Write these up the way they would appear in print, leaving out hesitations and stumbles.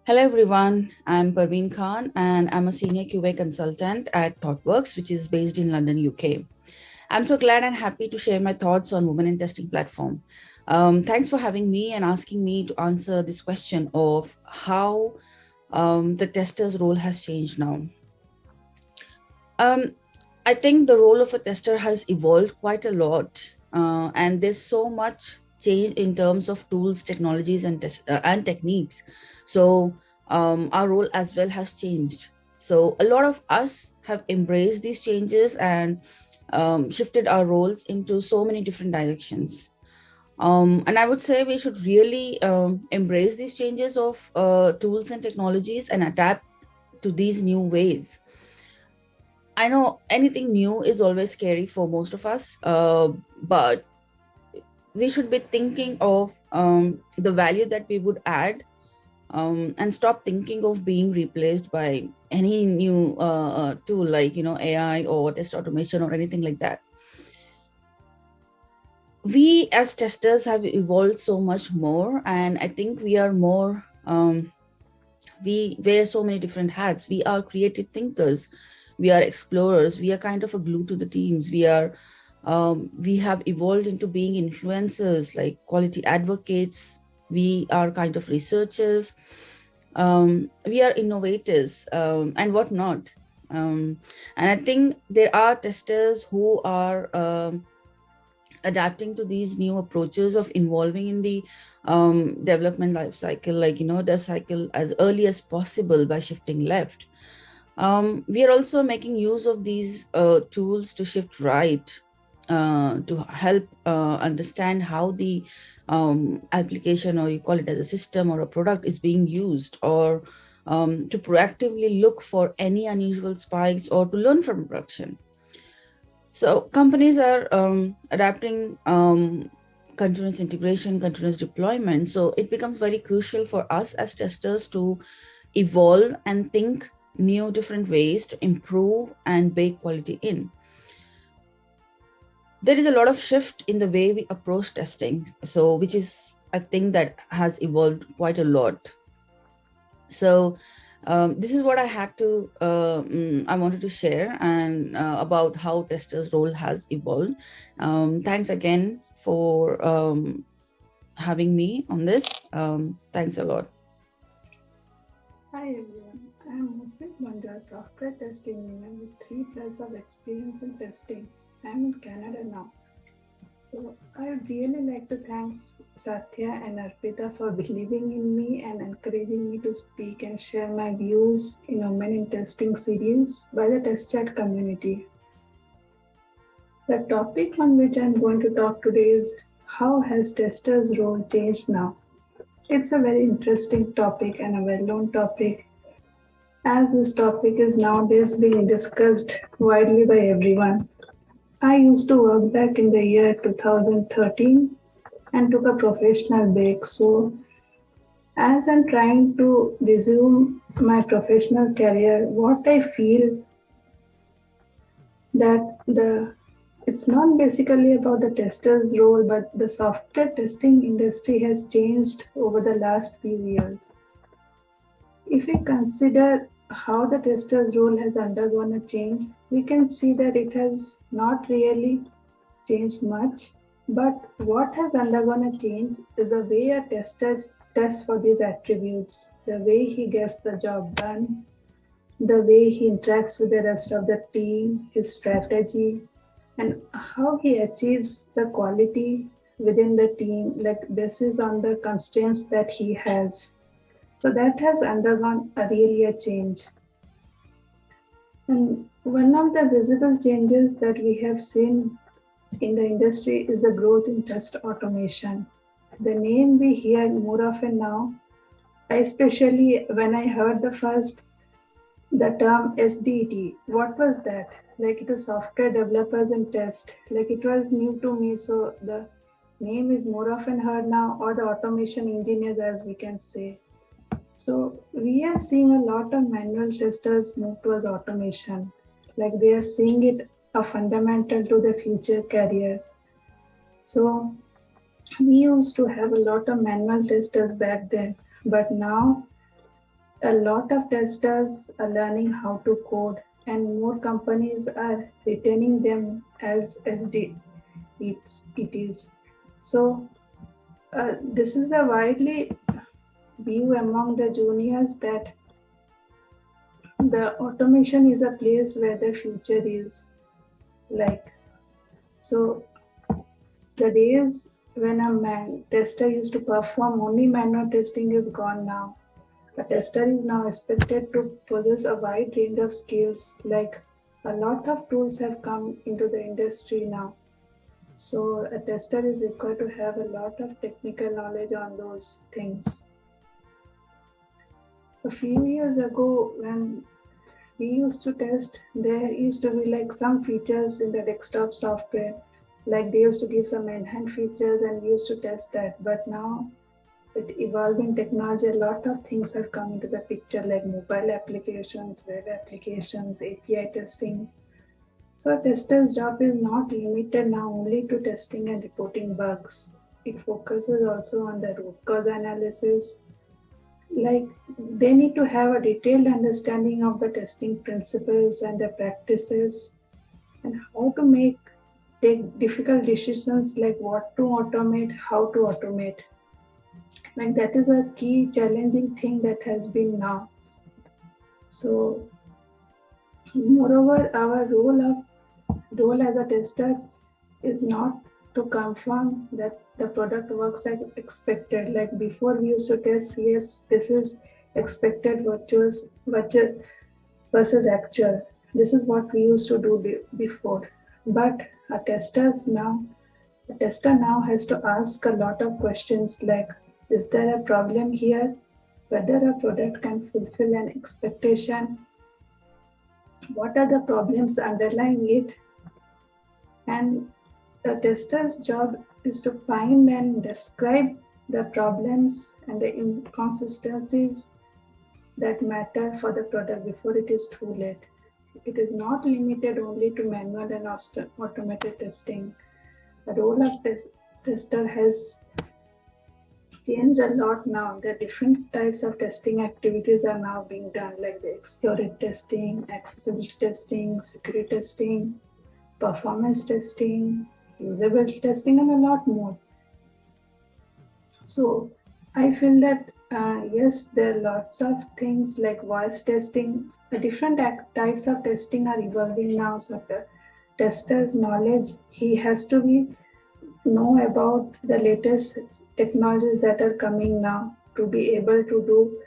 Hello everyone, I'm Parveen Khan and I'm a senior QA consultant at ThoughtWorks, which is based in London, UK. I'm so glad and happy to share my thoughts on Women in Testing platform. Thanks for having me and asking me to answer this question of how the tester's role has changed now. Um, I think the role of a tester has evolved quite a lot, and there's so much change in terms of tools, technologies, and techniques. So our role as well has changed. So a lot of us have embraced these changes and shifted our roles into so many different directions. And I would say we should really embrace these changes of tools and technologies and adapt to these new ways. I know anything new is always scary for most of us, but we should be thinking of the value that we would add and stop thinking of being replaced by any new tool like AI or test automation or anything like that. We as testers have evolved so much more, and I think we are more. We wear so many different hats. We are creative thinkers, we are explorers, we are kind of a glue to the teams. We have evolved into being influencers, like quality advocates. We are kind of researchers. We are innovators, and whatnot. And I think there are testers who are adapting to these new approaches of involving in the development life cycle, like the cycle as early as possible by shifting left. We are also making use of these tools to shift right, to help understand how the application, or you call it as a system or a product, is being used, or to proactively look for any unusual spikes or to learn from production. So companies are adapting continuous integration, continuous deployment. So it becomes very crucial for us as testers to evolve and think new different ways to improve and bake quality in. There is a lot of shift in the way we approach testing, so which is, I think, that has evolved quite a lot. So this is what I had to I wanted to share, and about how testers role has evolved. Thanks again for having me on this. Thanks a lot. Hi everyone, I am Mousumi Bhanja, software test engineer with 3 plus of experience in testing. I am in Canada now. So I would really like to thank Satya and Arpita for believing in me and encouraging me to speak and share my views in Women in Testing series by the Test Chat community. The topic on which I am going to talk today is how has testers' role changed now? It's a very interesting topic and a well-known topic, as this topic is nowadays being discussed widely by everyone. I used to work back in the year 2013 and took a professional break. So, as I'm trying to resume my professional career, what I feel that the it's not basically about the tester's role, but the software testing industry has changed over the last few years. If we consider how the tester's role has undergone a change, we can see that it has not really changed much. But what has undergone a change is the way a tester tests for these attributes, the way he gets the job done, the way he interacts with the rest of the team, his strategy, and how he achieves the quality within the team, like this is on the constraints that he has. So that has undergone a really a change. And one of the visible changes that we have seen in the industry is the growth in test automation. The name we hear more often now, especially when I heard the term SDT. What was that? Like it is software developers and test. Like it was new to me, so the name is more often heard now, or the automation engineers, as we can say. So we are seeing a lot of manual testers move towards automation. Like they are seeing it a fundamental to the future career. So we used to have a lot of manual testers back then, but now a lot of testers are learning how to code, and more companies are retaining them as it is. So, this is a widely view among the juniors that the automation is a place where the future is. Like, so the days when a tester used to perform only manual testing is gone now. A tester is now expected to possess a wide range of skills. Like, a lot of tools have come into the industry now. So a tester is required to have a lot of technical knowledge on those things. A few years ago, when we used to test, there used to be like some features in the desktop software, like they used to give some enhanced features and we used to test that. But now, with evolving technology, a lot of things have come into the picture, like mobile applications, web applications, API testing. So a tester's job is not limited now only to testing and reporting bugs. It focuses also on the root cause analysis. Like, they need to have a detailed understanding of the testing principles and the practices, and how to take difficult decisions, like what to automate, how to automate. Like, that is a key challenging thing that has been now. So moreover, our role as a tester is not to confirm that the product works as expected. Like, before we used to test, yes, this is expected versus actual. This is what we used to do before. But a tester now has to ask a lot of questions, like, is there a problem here? Whether a product can fulfill an expectation? What are the problems underlying it? And the tester's job is to find and describe the problems and the inconsistencies that matter for the product before it is too late. It is not limited only to manual and automated testing. The role of tester has changed a lot now. The different types of testing activities are now being done, like the exploratory testing, accessibility testing, security testing, performance testing, usability testing, and a lot more. So I feel that yes, there are lots of things like voice testing. The different types of testing are evolving now. So the tester's knowledge, he has to be know about the latest technologies that are coming now to be able to do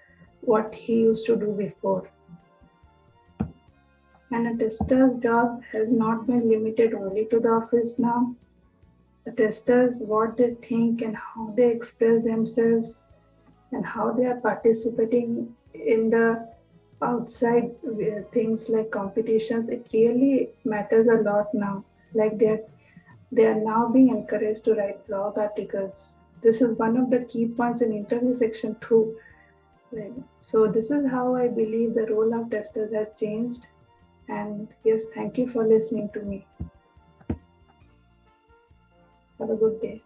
what he used to do before. And a tester's job has not been limited only to the office now. The testers, what they think and how they express themselves and how they are participating in the outside things like competitions, it really matters a lot now. Like, they are now being encouraged to write blog articles. This is one of the key points in interview section too. So this is how I believe the role of testers has changed. And yes, thank you for listening to me. Have a good day.